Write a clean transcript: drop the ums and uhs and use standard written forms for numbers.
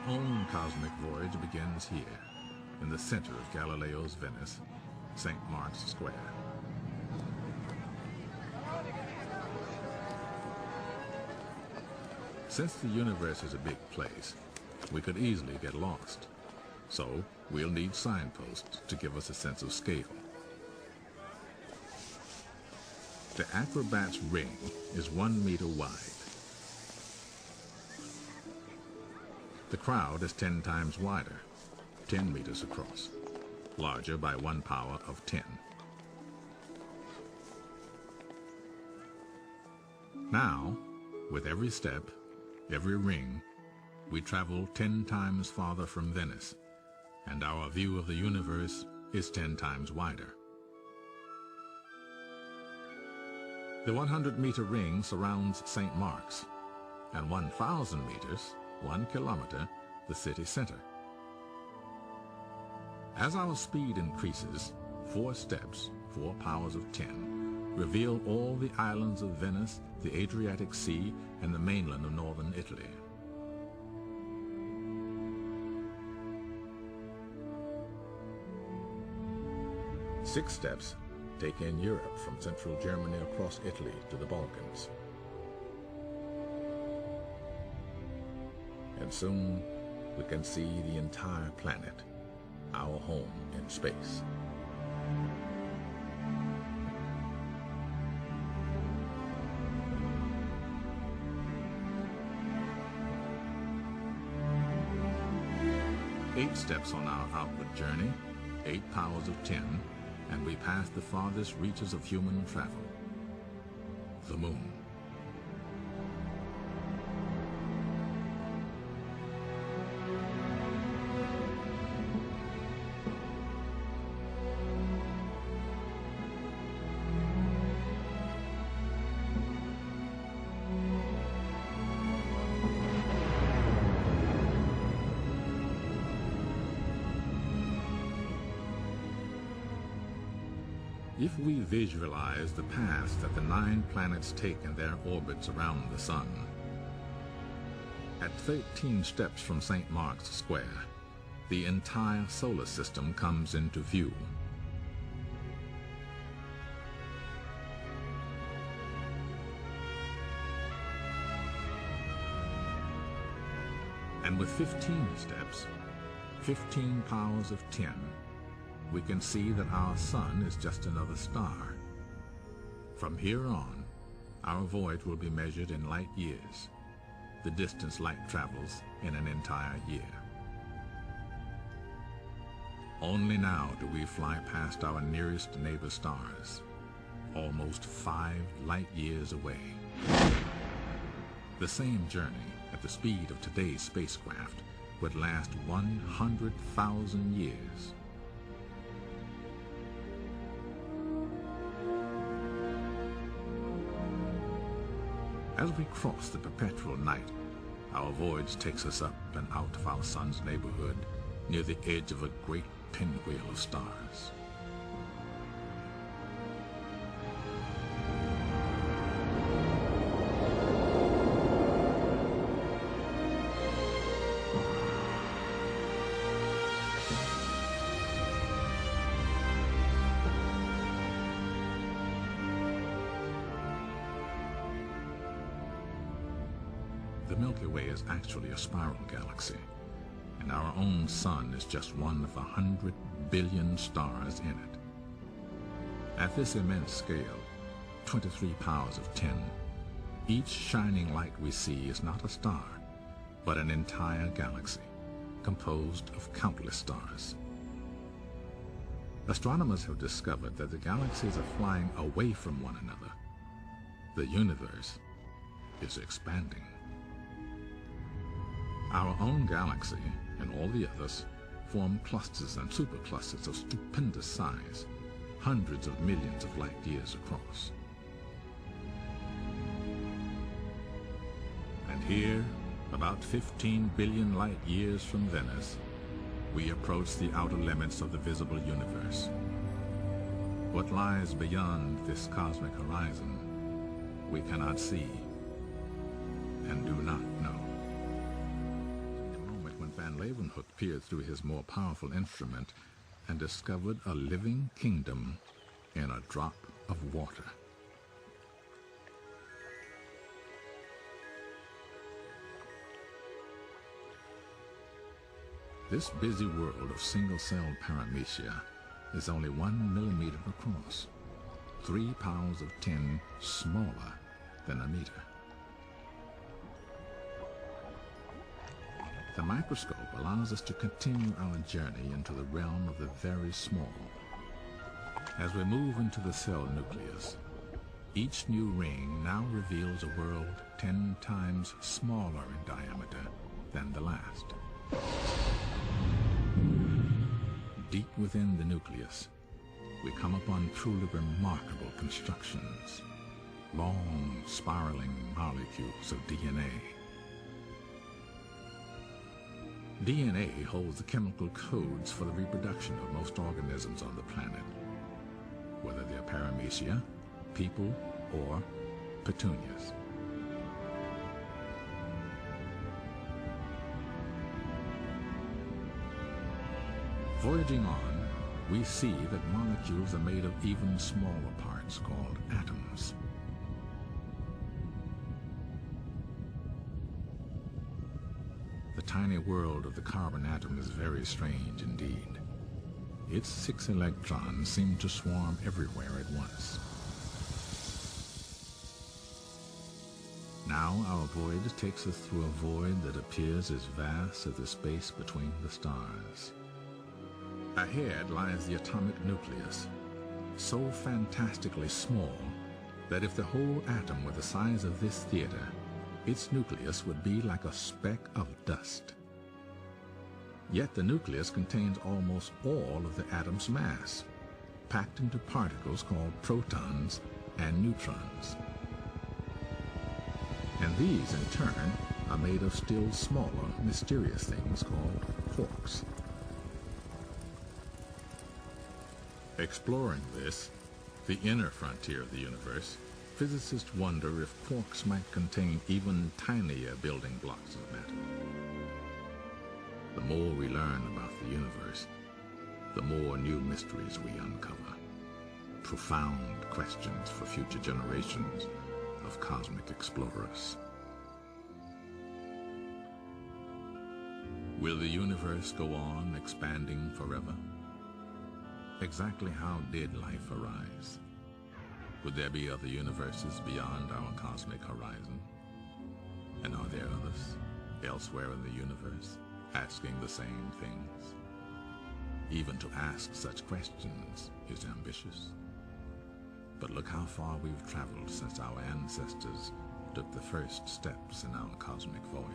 own cosmic voyage begins here, in the center of Galileo's Venice, St. Mark's Square. Since the universe is a big place, we could easily get lost. So we'll need signposts to give us a sense of scale. The Acrobat's ring is 1 meter wide. The crowd is 10 times wider, 10 meters across, larger by 1 power of 10. Now, with every step, every ring, we travel 10 times farther from Venice, and our view of the universe is 10 times wider. The 100-meter ring surrounds St. Mark's, and 1,000 meters, 1 kilometer, the city center. As our speed increases, 4 steps, 4 powers of 10, reveal all the islands of Venice, the Adriatic Sea, and the mainland of northern Italy. Six steps take in Europe from central Germany across Italy to the Balkans. And soon we can see the entire planet, our home in space. Eight steps on our outward journey, 8 powers of 10, and we pass the farthest reaches of human travel, the moon. If we visualize the paths that the 9 planets take in their orbits around the sun, at 13 steps from St. Mark's Square, the entire solar system comes into view. And with 15 steps, 15 powers of 10, we can see that our sun is just another star. From here on, our voyage will be measured in light years, the distance light travels in an entire year. Only now do we fly past our nearest neighbor stars, almost 5 light years away. The same journey at the speed of today's spacecraft would last 100,000 years. As we cross the perpetual night, our voyage takes us up and out of our sun's neighborhood, near the edge of a great pinwheel of stars. The Milky Way is actually a spiral galaxy, and our own sun is just one of 100 billion stars in it. At this immense scale, 23 powers of 10, each shining light we see is not a star, but an entire galaxy, composed of countless stars. Astronomers have discovered that the galaxies are flying away from one another. The universe is expanding. Our own galaxy and all the others form clusters and superclusters of stupendous size, hundreds of millions of light years across. And here, about 15 billion light years from Venice, we approach the outer limits of the visible universe. What lies beyond this cosmic horizon, we cannot see and do not know. Leeuwenhoek peered through his more powerful instrument and discovered a living kingdom in a drop of water. This busy world of single-celled paramecia is only 1 millimeter across, 3 powers of 10 smaller than a meter. The microscope allows us to continue our journey into the realm of the very small. As we move into the cell nucleus, each new ring now reveals a world 10 times smaller in diameter than the last. Deep within the nucleus, we come upon truly remarkable constructions, long spiraling molecules of DNA. DNA holds the chemical codes for the reproduction of most organisms on the planet, whether they're paramecia, people, or petunias. Voyaging on, we see that molecules are made of even smaller parts called atoms. The tiny world of the carbon atom is very strange indeed. Its 6 electrons seem to swarm everywhere at once. Now our voyage takes us through a void that appears as vast as the space between the stars. Ahead lies the atomic nucleus, so fantastically small that if the whole atom were the size of this theater, its nucleus would be like a speck of dust. Yet the nucleus contains almost all of the atom's mass, packed into particles called protons and neutrons. And these, in turn, are made of still smaller, mysterious things called quarks. Exploring this, the inner frontier of the universe, physicists wonder if quarks might contain even tinier building blocks of matter. The more we learn about the universe, the more new mysteries we uncover. Profound questions for future generations of cosmic explorers. Will the universe go on expanding forever? Exactly how did life arise? Would there be other universes beyond our cosmic horizon? And are there others elsewhere in the universe asking the same things? Even to ask such questions is ambitious. But look how far we've traveled since our ancestors took the first steps in our cosmic voyage.